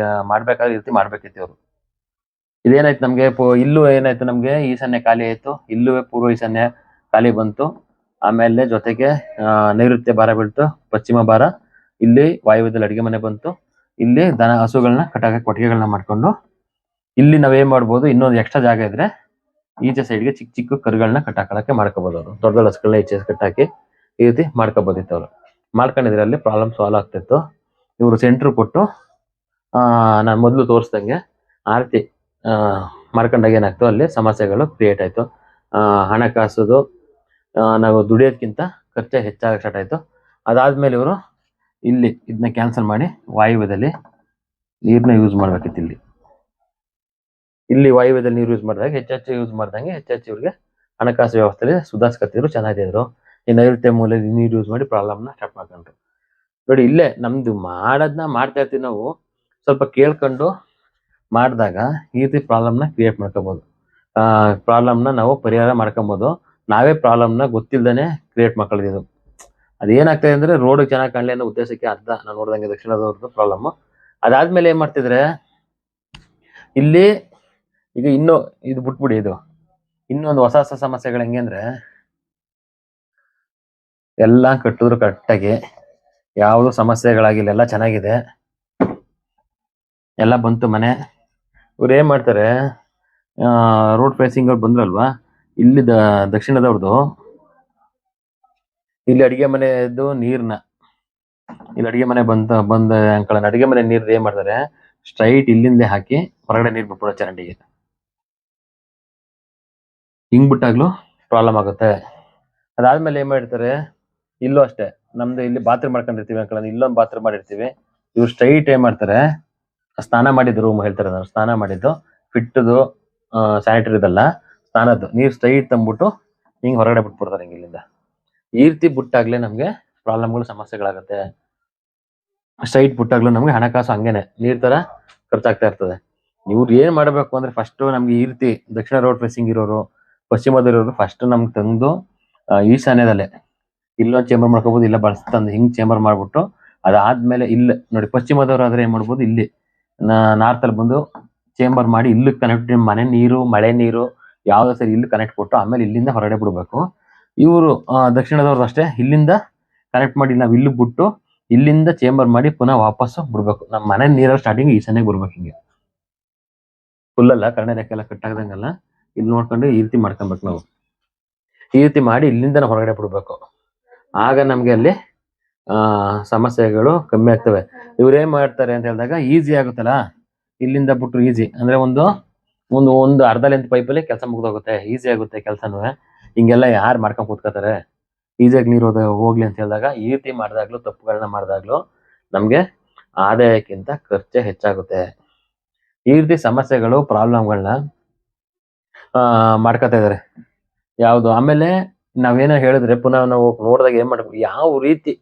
[SPEAKER 1] ಮಾಡ್ಬೇಕಾದ್ರೆ ಈ ರೀತಿ ಮಾಡ್ಬೇಕಿತ್ತು ಇವರು. ಇದೇನಾಯ್ತು ನಮ್ಗೆ, ಇಲ್ಲೂ ಏನಾಯ್ತು ನಮ್ಗೆ, ಈಶಾನ್ಯ ಖಾಲಿ ಆಯ್ತು. ಇಲ್ಲೂ ಪೂರ್ವ ಈಶಾನ್ಯ ಖಾಲಿ ಬಂತು. ಆಮೇಲೆ ಜೊತೆಗೆ ನೈಋತ್ಯ ಭಾರ ಬೀಳ್ತು, ಪಶ್ಚಿಮ ಭಾರ. ಇಲ್ಲಿ ವಾಯುವ್ಯದಲ್ಲಿ ಅಡಿಗೆ ಮನೆ ಬಂತು. ಇಲ್ಲಿ ದನ ಹಸುಗಳನ್ನ ಕಟ್ಟಾಕ ಕೊಟ್ಟಿಗೆಗಳನ್ನ ಮಾಡ್ಕೊಂಡು, ಇಲ್ಲಿ ನಾವೇನ್ ಮಾಡ್ಬೋದು, ಇನ್ನೊಂದು ಎಕ್ಸ್ಟ್ರಾ ಜಾಗ ಇದ್ರೆ ಈಚೆ ಸೈಡ್ಗೆ ಚಿಕ್ಕ ಚಿಕ್ಕ ಕರುಗಳನ್ನ ಕಟ್ಟಾಕಳಕ್ಕೆ ಮಾಡ್ಕೋಬಹುದು. ಅವರು ದೊಡ್ಡ ದೊಡ್ಡ ಹಸುಗಳನ್ನ ಈಚೆ ಕಟ್ಟಾಕಿ ಈ ರೀತಿ ಮಾಡ್ಕೋಬೋದಿತ್ತು. ಅವರು ಮಾಡ್ಕೊಂಡಿದ್ರೆ ಅಲ್ಲಿ ಪ್ರಾಬ್ಲಮ್ ಸಾಲ್ವ್ ಆಗ್ತಿತ್ತು. ಇವರು ಸೆಂಟ್ರ್ ಕೊಟ್ಟು ನಾನು ಮೊದಲು ತೋರಿಸ್ದಂಗೆ ಆ ರೀತಿ ಮಾಡ್ಕೊಂಡಾಗ ಏನಾಗ್ತು, ಅಲ್ಲಿ ಸಮಸ್ಯೆಗಳು ಕ್ರಿಯೇಟ್ ಆಯ್ತು. ಹಣಕಾಸುದು ನಾವು ದುಡಿಯೋದಕ್ಕಿಂತ ಖರ್ಚೆ ಹೆಚ್ಚಾಗಕ್ಕೆ ಸ್ಟಾರ್ಟ್ ಆಯ್ತು. ಅದಾದ್ಮೇಲೆ ಇವರು ಇಲ್ಲಿ ಇದನ್ನ ಕ್ಯಾನ್ಸಲ್ ಮಾಡಿ ವಾಯುವ್ಯದಲ್ಲಿ ನೀರ್ನ ಯೂಸ್ ಮಾಡ್ಬೇಕಿತ್ತು. ಇಲ್ಲಿ ವಾಯುವ್ಯದಲ್ಲಿ ನೀರು ಯೂಸ್ ಮಾಡಿದಾಗ ಹೆಚ್ಚೆಚ್ಚು ಯೂಸ್ ಮಾಡ್ದಂಗೆ ಹೆಚ್ಚೆಚ್ಚು ಇವ್ರಿಗೆ ಹಣಕಾಸು ವ್ಯವಸ್ಥೆಯಲ್ಲಿ ಸುಧಾರಿಸ್ಕತ್ತಿದ್ರು, ಚೆನ್ನಾಗಿದ್ರು. ಈ ನೈಋತ್ಯ ಮೂಲೆಯಲ್ಲಿ ನೀರು ಯೂಸ್ ಮಾಡಿ ಪ್ರಾಬ್ಲಮ್ನ ಸ್ಟಾರ್ಟ್ ಮಾಡ್ಕೊಂಡ್ರು. ನೋಡಿ, ಇಲ್ಲೇ ನಮ್ದು ಮಾಡೋದನ್ನ ಮಾಡ್ತಾ ಇರ್ತೀವಿ ನಾವು. ಸ್ವಲ್ಪ ಕೇಳ್ಕೊಂಡು ಮಾಡಿದಾಗ ಈ ರೀತಿ ಪ್ರಾಬ್ಲಮ್ನ ಕ್ರಿಯೇಟ್ ಮಾಡ್ಕೋಬಹುದು. ಪ್ರಾಬ್ಲಮ್ನ ನಾವು ಪರಿಹಾರ ಮಾಡ್ಕೊಬೋದು. ನಾವೇ ಪ್ರಾಬ್ಲಮ್ನ ಗೊತ್ತಿಲ್ದೇನೆ ಕ್ರಿಯೇಟ್ ಮಾಡ್ಕೊಳ್ಳೋದು. ಅದೇನಾಗ್ತದೆ ಅಂದ್ರೆ, ರೋಡ್ ಚೆನ್ನಾಗಿ ಕಾಣಲಿ ಅನ್ನೋ ಉದ್ದೇಶಕ್ಕೆ ನಾನು ನೋಡ್ದಂಗೆ ದಕ್ಷಿಣದವ್ರದ್ದು ಪ್ರಾಬ್ಲಮ್. ಅದಾದ್ಮೇಲೆ ಏನ್ ಮಾಡ್ತಿದ್ರೆ, ಇಲ್ಲಿ ಈಗ ಇನ್ನೂ ಇದು ಬಿಟ್ಬಿಡಿ, ಇದು ಇನ್ನೊಂದು ಹೊಸ ಸಮಸ್ಯೆಗಳು ಹೆಂಗೆ ಅಂದ್ರೆ, ಎಲ್ಲ ಕಟ್ಟಿದ್ರು ಕರೆಕ್ಟಾಗಿ, ಯಾವುದು ಸಮಸ್ಯೆಗಳಾಗಿಲ್ಲ, ಎಲ್ಲ ಚೆನ್ನಾಗಿದೆ, ಎಲ್ಲ ಬಂತು ಮನೆ. ಇವ್ರು ಏನ್ ಮಾಡ್ತಾರೆ, ರೋಡ್ ಫೇಸಿಂಗ್ ಅವ್ರು ಬಂದ್ರಲ್ವಾ, ಇಲ್ಲಿ ದಕ್ಷಿಣದವ್ರದ್ದು ಇಲ್ಲಿ ಅಡಿಗೆ ಮನೆದು ನೀರ್ನ, ಇಲ್ಲಿ ಅಡಿಗೆ ಮನೆ ಬಂದ ಅಂಕಳನ್ನ ಅಡಿಗೆ ಮನೆ ನೀರ್ ಏನ್ ಮಾಡ್ತಾರೆ, ಸ್ಟ್ರೈಟ್ ಇಲ್ಲಿಂದ ಹಾಕಿ ಹೊರಗಡೆ ನೀರ್ ಬಿಟ್ಬಿಡೋ ಚರಂಡಿಗೆ. ಹಿಂಗ್ ಬಿಟ್ಟಾಗ್ಲೂ ಪ್ರಾಬ್ಲಮ್ ಆಗುತ್ತೆ. ಅದಾದ್ಮೇಲೆ ಏನ್ ಮಾಡಿರ್ತಾರೆ, ಇಲ್ಲೂ ಅಷ್ಟೇ, ನಮ್ದು ಇಲ್ಲಿ ಬಾತ್ರೂಮ್ ಮಾಡ್ಕೊಂಡಿರ್ತೀವಿ ಅಂಕಳ, ಇಲ್ಲೊಂದು ಬಾತ್ರೂಮ್ ಮಾಡಿರ್ತೀವಿ. ಇವ್ರು ಸ್ಟ್ರೈಟ್ ಏನ್ ಮಾಡ್ತಾರೆ, ಸ್ನಾನ ಮಾಡಿದ್ದು ರೂಮ್ ಹೇಳ್ತಾರೆ, ನಾನು ಸ್ನಾನ ಮಾಡಿದ್ದು ಫಿಟ್ಟದು ಸ್ಯಾನಿಟರಿದಲ್ಲ, ಸ್ನಾನದ್ದು ನೀರು ಸ್ಟ್ರೈಟ್ ತಂದ್ಬಿಟ್ಟು ಹಿಂಗೆ ಹೊರಗಡೆ ಬಿಟ್ಬಿಡ್ತಾರೆ ಹಿಂಗೆ ಇಲ್ಲಿಂದ. ಈ ರೀತಿ ಬಿಟ್ಟಾಗ್ಲೇ ನಮಗೆ ಪ್ರಾಬ್ಲಮ್ಗಳು ಸಮಸ್ಯೆಗಳಾಗುತ್ತೆ. ಸ್ಟ್ರೈಟ್ ಬಿಟ್ಟಾಗ್ಲೂ ನಮಗೆ ಹಣಕಾಸು ಹಂಗೇನೆ ನೀರ್ ತರ ಖರ್ಚಾಗ್ತಾ ಇರ್ತದೆ. ಇವ್ರು ಏನ್ ಮಾಡಬೇಕು ಅಂದ್ರೆ ಫಸ್ಟ್ ನಮ್ಗೆ ಈ ರೀತಿ ದಕ್ಷಿಣ ರೋಡ್ ಫೇಸಿಂಗ್ ಇರೋರು, ಪಶ್ಚಿಮದಲ್ಲಿರೋರು ಫಸ್ಟ್ ನಮ್ಗೆ ತಂದು ಈಶಾನ್ಯದಲ್ಲೇ ಇಲ್ಲೊಂದು ಚೇಂಬರ್ ಮಾಡ್ಕೋಬಹುದು, ಇಲ್ಲ ಬಳಸ್ತಂದು ಹಿಂಗ್ ಚೇಂಬರ್ ಮಾಡ್ಬಿಟ್ಟು ಅದಾದ್ಮೇಲೆ ಇಲ್ಲಿ ನೋಡಿ ಪಶ್ಚಿಮದವ್ರು ಆದ್ರೆ ಏನ್ ಮಾಡ್ಬೋದು, ಇಲ್ಲಿ ನಾರ್ತ್ ಅಲ್ಲಿ ಬಂದು ಚೇಂಬರ್ ಮಾಡಿ ಇಲ್ಲಿ ಕನೆಕ್ಟ್ ಮನೆ ನೀರು ಮಳೆ ನೀರು ಯಾವ್ದೋ ಸರಿ ಇಲ್ಲಿ ಕನೆಕ್ಟ್ ಕೊಟ್ಟು ಆಮೇಲೆ ಇಲ್ಲಿಂದ ಹೊರಗಡೆ ಬಿಡ್ಬೇಕು. ಇವರು ದಕ್ಷಿಣದವ್ರದ್ದು ಅಷ್ಟೇ ಇಲ್ಲಿಂದ ಕನೆಕ್ಟ್ ಮಾಡಿ ನಾವ್ ಇಲ್ಲಿ ಬಿಟ್ಟು ಇಲ್ಲಿಂದ ಚೇಂಬರ್ ಮಾಡಿ ಪುನಃ ವಾಪಸ್ ಬಿಡ್ಬೇಕು. ನಮ್ಮ ಮನೆ ನೀರಲ್ಲಿ ಸ್ಟಾರ್ಟಿಂಗ್ ಈಶಾನ್ಯಕ್ಕೆ ಬರ್ಬೇಕು. ಹಿಂಗೆ ಫುಲ್ ಅಲ್ಲ, ಕರ್ಣ ರೇಖೆ ಎಲ್ಲ ಕಟ್ ಆಗದಂಗಲ್ಲ, ಇಲ್ಲಿ ನೋಡ್ಕೊಂಡು ಈ ರೀತಿ ಮಾಡ್ಕೊಬೇಕು ನಾವು. ಈ ರೀತಿ ಮಾಡಿ ಇಲ್ಲಿಂದ ಹೊರಗಡೆ ಬಿಡ್ಬೇಕು. ಆಗ ನಮ್ಗೆ ಅಲ್ಲಿ ಸಮಸ್ಯೆಗಳು ಕಮ್ಮಿ ಆಗ್ತವೆ. ಇವ್ರೇನ್ ಮಾಡ್ತಾರೆ ಅಂತ ಹೇಳಿದಾಗ ಈಸಿ ಆಗುತ್ತಲ್ಲ, ಇಲ್ಲಿಂದ ಬಿಟ್ರು ಈಸಿ ಅಂದ್ರೆ ಒಂದು ಅರ್ಧ ಲೆಂತ್ ಪೈಪಲ್ಲಿ ಕೆಲಸ ಮುಗ್ದೋಗುತ್ತೆ, ಈಸಿ ಆಗುತ್ತೆ ಕೆಲಸನೂ. ಹಿಂಗೆಲ್ಲ ಯಾರು ಮಾಡ್ಕೊಂಡ್ ಕೂತ್ಕೋತಾರೆ? ಈಸಿಯಾಗಿ ನೀರು ಹೋಗ್ಲಿ ಅಂತ ಹೇಳಿದಾಗ ಈ ರೀತಿ ಮಾಡಿದಾಗ್ಲೂ ತಪ್ಪುಗಳನ್ನ ಮಾಡಿದಾಗ್ಲೂ ನಮ್ಗೆ ಆದಾಯಕ್ಕಿಂತ ಖರ್ಚೆ ಹೆಚ್ಚಾಗುತ್ತೆ. ಈ ರೀತಿ ಸಮಸ್ಯೆಗಳು ಪ್ರಾಬ್ಲಮ್ಗಳನ್ನ ಮಾಡ್ಕೊತಾ ಇದಾರೆ. ಯಾವ್ದು ಆಮೇಲೆ ನಾವೇನೋ ಹೇಳಿದ್ರೆ ಪುನಃ ನಾವು ನೋಡಿದಾಗ ಏನ್ ಮಾಡ್ಬೇಕು, ಯಾವ ರೀತಿ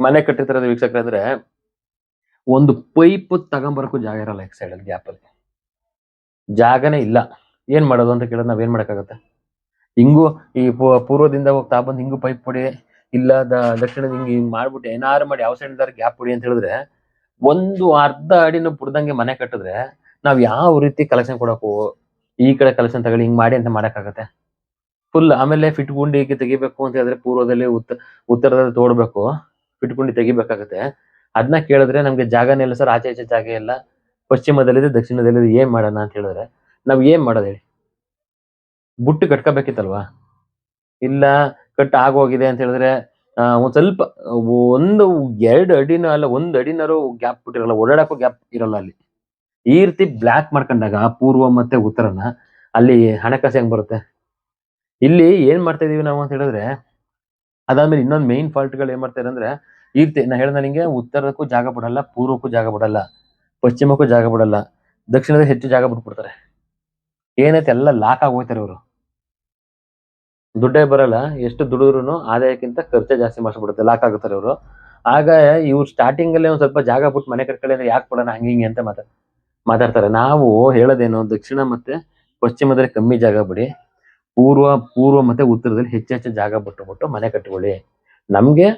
[SPEAKER 1] ಮನೆ ಕಟ್ಟಿರ್ತಾರೆ ವೀಕ್ಷಕರೇ ಅಂದ್ರೆ ಒಂದು ಪೈಪ್ ತಗೊಂಬರಕ್ಕೂ ಜಾಗ ಇರಲ್ಲ. ಸೈಡ್ ಅಲ್ಲಿ ಗ್ಯಾಪ್ ಅಲ್ಲಿ ಜಾಗನೇ ಇಲ್ಲ. ಏನ್ ಮಾಡೋದು ಅಂತ ಕೇಳಿದ್ರೆ ನಾವೇನ್ ಮಾಡಕ್ಕಾಗತ್ತೆ? ಹಿಂಗು ಈ ಪೂರ್ವದಿಂದ ಹೋಗ್ತಾ ಬಂದು ಹಿಂಗು ಪೈಪ್ ಕೊಡಿ, ಇಲ್ಲ ದಕ್ಷಿಣದ ಹಿಂಗ್ ಮಾಡ್ಬಿಟ್ಟು ಏನಾರು ಮಾಡಿ ಯಾವ ಸೈಡ್ ಗ್ಯಾಪ್ ಕೊಡಿ ಅಂತ ಹೇಳಿದ್ರೆ ಒಂದು ಅರ್ಧ ಅಡಿನ ಬುಡ್ದಂಗೆ ಮನೆ ಕಟ್ಟಿದ್ರೆ ನಾವ್ ಯಾವ ರೀತಿ ಕಲೆಕ್ಷನ್ ಕೊಡಕು, ಈ ಕಡೆ ಕಲೆಕ್ಷನ್ ತಗೊಳ್ಳಿ ಹಿಂಗ್ ಮಾಡಿ ಅಂತ ಮಾಡಕ್ಕಾಗತ್ತೆ? ಫುಲ್ ಆಮೇಲೆ ಫಿಟ್ ಗುಂಡಿಗೆ ತೆಗಿಬೇಕು ಅಂತ ಹೇಳಿದ್ರೆ ಪೂರ್ವದಲ್ಲಿ ಉತ್ತರದಲ್ಲಿ ತೋಡ್ಬೇಕು, ಫಿಟ್ ಗುಂಡಿ ತೆಗಿಬೇಕಾಗತ್ತೆ. ಅದನ್ನ ಕೇಳಿದ್ರೆ ನಮ್ಗೆ ಜಾಗನೇ ಇಲ್ಲ ಸರ್, ಆಚೆ ಈಚೆ ಜಾಗ ಇಲ್ಲ, ಪಶ್ಚಿಮದಲ್ಲಿದೆ ದಕ್ಷಿಣದಲ್ಲಿದೆ, ಏನ್ ಮಾಡೋಣ ಅಂತ ಹೇಳಿದ್ರೆ ನಾವ್ ಏನ್ ಮಾಡೋದು ಹೇಳಿ? ಬುಟ್ಟು ಕಟ್ಕೋಬೇಕಿತ್ತಲ್ವಾ? ಇಲ್ಲ ಕಟ್ ಆಗೋಗಿದೆ ಅಂತ ಹೇಳಿದ್ರೆ ಒಂದ್ ಸ್ವಲ್ಪ ಒಂದು 2 ಅಡಿನ ಅಲ್ಲ 1 ಅಡಿನಾರು ಗ್ಯಾಪ್ ಬಿಟ್ಟಿರಲ್ಲ, ಓಡಾಡಕ್ಕೂ ಗ್ಯಾಪ್ ಇರಲ್ಲ ಅಲ್ಲಿ. ಈ ರೀತಿ ಬ್ಲಾಕ್ ಮಾಡ್ಕೊಂಡಾಗ ಪೂರ್ವ ಮತ್ತೆ ಉತ್ತರನ ಅಲ್ಲಿ ಹಣಕಾಸು ಹೆಂಗ್ ಬರುತ್ತೆ? ಇಲ್ಲಿ ಏನ್ ಮಾಡ್ತಾ ಇದೀವಿ ನಾವು ಅಂತ ಹೇಳಿದ್ರೆ, ಅದಾದ್ಮೇಲೆ ಇನ್ನೊಂದು ಮೇನ್ ಫಾಲ್ಟ್ಗಳು ಏನ್ ಮಾಡ್ತಾರೆ ಅಂದ್ರೆ ಈ ರೀತಿ ನಾ ಹೇಳ್ದ ನಿಂಗೆ ಉತ್ತರಕ್ಕೂ ಜಾಗ ಬಿಡಲ್ಲ, ಪೂರ್ವಕ್ಕೂ ಜಾಗ ಬಿಡಲ್ಲ, ಪಶ್ಚಿಮಕ್ಕೂ ಜಾಗ ಬಿಡಲ್ಲ, ದಕ್ಷಿಣದ ಹೆಚ್ಚು ಜಾಗ ಬಿಟ್ಬಿಡ್ತಾರೆ. ಏನೈತೆ ಎಲ್ಲ ಲಾಕ್ ಆಗೋಯ್ತಾರೆ ಇವರು. ದುಡ್ಡೇ ಬರಲ್ಲ, ಎಷ್ಟು ದುಡಿದ್ರು ಆದಾಯಕ್ಕಿಂತ ಖರ್ಚೆ ಜಾಸ್ತಿ ಮಾಡಿಸ್ಬಿಡುತ್ತೆ, ಲಾಕ್ ಆಗುತ್ತಾರೆ ಇವರು. ಆಗ ಇವ್ರು ಸ್ಟಾರ್ಟಿಂಗ್ ಅಲ್ಲೇ ಒಂದ್ ಸ್ವಲ್ಪ ಜಾಗ ಬಿಟ್ಟು ಮನೆ ಕಟ್ಕೊಳ್ಳಿ ಅಂದ್ರೆ ಯಾಕೆ ಕೊಡೋಣ ಹಂಗೆ ಹಿಂಗೆ ಅಂತ ಮಾತಾಡ್ತಾರೆ. ನಾವು ಹೇಳೋದೇನು, ದಕ್ಷಿಣ ಮತ್ತೆ ಪಶ್ಚಿಮದಲ್ಲಿ ಕಮ್ಮಿ ಜಾಗ ಬಿಡಿ, ಪೂರ್ವ ಮತ್ತೆ ಉತ್ತರದಲ್ಲಿ ಹೆಚ್ಚೆಚ್ಚು ಜಾಗ ಬಿಟ್ಟು ಮನೆ ಕಟ್ಕೊಳ್ಳಿ. ನಮ್ಗೆ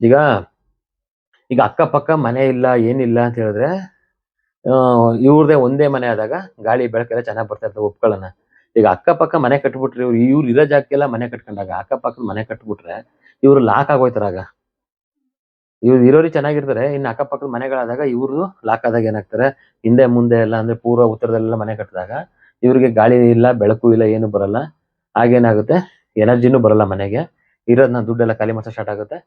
[SPEAKER 1] ಈಗ ಅಕ್ಕಪಕ್ಕ ಮನೆ ಇಲ್ಲ ಏನಿಲ್ಲ ಅಂತ ಹೇಳಿದ್ರೆ ಇವ್ರದೇ ಒಂದೇ ಮನೆ ಆದಾಗ ಗಾಳಿ ಬೆಳಕೆಲ್ಲ ಚೆನ್ನಾಗಿ ಬರ್ತಾ ಇರ್ತವೆ, ಒಪ್ಕೊಳ್ಳೋಣ. ಈಗ ಅಕ್ಕಪಕ್ಕ ಮನೆ ಕಟ್ಬಿಟ್ರೆ ಇವ್ರು ಇರೋ ಜಾಗಕ್ಕೆಲ್ಲ ಮನೆ ಕಟ್ಕೊಂಡಾಗ ಅಕ್ಕಪಕ್ಕದ ಮನೆ ಕಟ್ಬಿಟ್ರೆ ಇವ್ರು ಲಾಕ್ ಆಗೋಯ್ತಾರ. ಆಗ ಇವ್ರು ಇರೋರು ಚೆನ್ನಾಗಿರ್ತಾರೆ, ಇನ್ನು ಅಕ್ಕಪಕ್ಕದ ಮನೆಗಳಾದಾಗ ಇವ್ರು ಲಾಕ್ ಆದಾಗ ಏನಾಗ್ತಾರೆ, ಹಿಂದೆ ಮುಂದೆ ಎಲ್ಲ ಅಂದ್ರೆ ಪೂರ್ವ ಉತ್ತರದಲ್ಲೆಲ್ಲ ಮನೆ ಕಟ್ಟಿದಾಗ ಇವ್ರಿಗೆ ಗಾಳಿ ಇಲ್ಲ ಬೆಳಕು ಇಲ್ಲ ಏನು ಬರಲ್ಲ. ಆಗೇನಾಗುತ್ತೆ, ಎನರ್ಜಿನೂ ಬರಲ್ಲ ಮನೆಗೆ, ಇರೋದನ್ನ ದುಡ್ಡೆಲ್ಲ ಖಾಲಿ ಮಾಡ್ಸೋ ಸ್ಟಾರ್ಟ್ ಆಗುತ್ತೆ,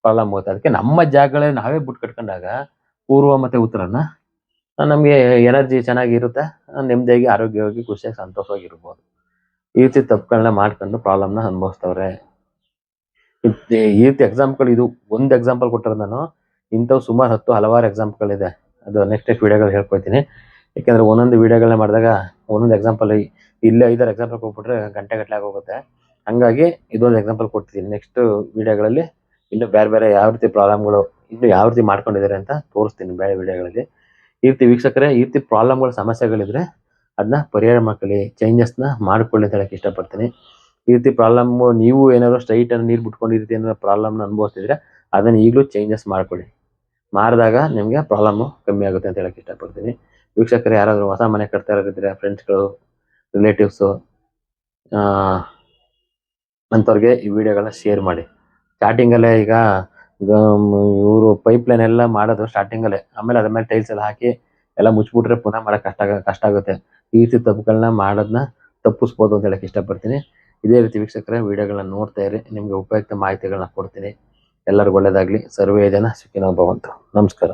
[SPEAKER 1] ಪ್ರಾಬ್ಲಮ್ ಆಗುತ್ತೆ. ಅದಕ್ಕೆ ನಮ್ಮ ಜಾಗಗಳೇ ನಾವೇ ಬಿಟ್ಟು ಕಟ್ಕೊಂಡಾಗ ಪೂರ್ವ ಮತ್ತೆ ಉತ್ತರನ ನಮ್ಗೆ ಎನರ್ಜಿ ಚೆನ್ನಾಗಿರುತ್ತೆ, ನೆಮ್ಮದಿಯಾಗಿ ಆರೋಗ್ಯವಾಗಿ ಖುಷಿಯಾಗಿ ಸಂತೋಷವಾಗಿರ್ಬೋದು. ಈ ರೀತಿ ತಪ್ಪುಗಳನ್ನ ಮಾಡ್ಕೊಂಡು ಪ್ರಾಬ್ಲಮ್ನ ಅನುಭವಿಸ್ತವ್ರೆ. ಈ ರೀತಿ ಎಕ್ಸಾಂಪಲ್ ಇದು ಒಂದು ಎಕ್ಸಾಂಪಲ್ ಕೊಟ್ಟಿರೋದು ನಾನು, ಇಂಥವು ಸುಮಾರು ಹಲವಾರು ಎಕ್ಸಾಂಪಲ್ಗಳಿದೆ. ಅದು ನೆಕ್ಸ್ಟ್ ವಿಡಿಯೋಗಳು ಹೇಳ್ಕೊಳ್ತೀನಿ. ಯಾಕೆಂದ್ರೆ ಒಂದೊಂದು ವಿಡಿಯೋಗಳನ್ನ ಮಾಡಿದಾಗ ಒಂದೊಂದು ಎಕ್ಸಾಂಪಲ್ ಇಲ್ಲೇ 5 ಎಕ್ಸಾಂಪಲ್ ಕೊಟ್ಬಿಟ್ರೆ ಗಂಟೆ ಗಟ್ಟಲೆ ಆಗೋಗುತ್ತೆ. ಹಂಗಾಗಿ ಇದೊಂದು ಎಕ್ಸಾಂಪಲ್ ಕೊಡ್ತೀನಿ. ನೆಕ್ಸ್ಟ್ ವಿಡಿಯೋಗಳಲ್ಲಿ ಇನ್ನು ಬೇರೆ ಯಾವ ರೀತಿ ಪ್ರಾಬ್ಲಮ್ಗಳು ಇನ್ನು ಯಾವ ರೀತಿ ಮಾಡ್ಕೊಂಡಿದ್ದಾರೆ ಅಂತ ತೋರಿಸ್ತೀನಿ ಬೇರೆ ವಿಡಿಯೋಗಳಲ್ಲಿ. ಈ ರೀತಿ ವೀಕ್ಷಕರೇ, ಈ ರೀತಿ ಪ್ರಾಬ್ಲಮ್ಗಳು ಸಮಸ್ಯೆಗಳಿದ್ರೆ ಅದನ್ನ ಪರಿಹಾರ ಮಾಡ್ಕೊಳ್ಳಿ, ಚೇಂಜಸ್ನ ಮಾಡ್ಕೊಳ್ಳಿ ಅಂತ ಹೇಳಕ್ ಇಷ್ಟಪಡ್ತೀನಿ. ಈ ರೀತಿ ಪ್ರಾಬ್ಲಮ್ ನೀವು ಏನಾದ್ರು ಸ್ಟ್ರೈಟ್ ಅನ್ನು ನೀರು ಬಿಟ್ಕೊಂಡು ಈ ರೀತಿ ಏನಾದ್ರು ಪ್ರಾಬ್ಲಮ್ನ ಅನುಭವಿಸ್ತಿದ್ರೆ ಅದನ್ನ ಈಗಲೂ ಚೇಂಜಸ್ ಮಾಡ್ಕೊಳ್ಳಿ. ಮಾಡಿದಾಗ ನಿಮಗೆ ಪ್ರಾಬ್ಲಮ್ ಕಮ್ಮಿ ಆಗುತ್ತೆ ಅಂತ ಹೇಳಕ್ ಇಷ್ಟಪಡ್ತೀನಿ. ವೀಕ್ಷಕರು ಯಾರಾದರೂ ಹೊಸ ಮನೆ ಕಟ್ತಾ ಇರೋದಿದ್ರೆ ಫ್ರೆಂಡ್ಸ್ಗಳು, ರಿಲೇಟಿವ್ಸು ಅಂಥವ್ರಿಗೆ ಈ ವಿಡಿಯೋಗಳನ್ನ ಶೇರ್ ಮಾಡಿ. ಸ್ಟಾರ್ಟಿಂಗಲ್ಲೇ ಈಗ ಇವರು ಪೈಪ್ ಲೈನ್ ಎಲ್ಲ ಮಾಡೋದು ಸ್ಟಾರ್ಟಿಂಗಲ್ಲೇ, ಆಮೇಲೆ ಅದ್ರ ಮೇಲೆ ಟೈಲ್ಸ್ ಎಲ್ಲ ಹಾಕಿ ಎಲ್ಲ ಮುಚ್ಚಿಬಿಟ್ರೆ ಪುನಃ ಮಾಡಕ್ ಕಷ್ಟ ಆಗುತ್ತೆ. ಈ ರೀತಿ ತಪ್ಪುಗಳನ್ನ ಮಾಡೋದನ್ನ ತಪ್ಪಿಸ್ಬೋದು ಅಂತ ಹೇಳಕ್ ಇಷ್ಟಪಡ್ತೀನಿ. ಇದೇ ರೀತಿ ವೀಕ್ಷಕರೇ ವಿಡಿಯೋಗಳನ್ನ ನೋಡ್ತಾ ಇರಿ, ನಿಮ್ಗೆ ಉಪಯುಕ್ತ ಮಾಹಿತಿಗಳನ್ನ ಕೊಡ್ತೀನಿ. ಎಲ್ಲರಿಗೂ ಒಳ್ಳೇದಾಗ್ಲಿ. ಸರ್ವೇ ಜನ ಸುಖಿನೋ ಭವಂತು. ನಮಸ್ಕಾರ.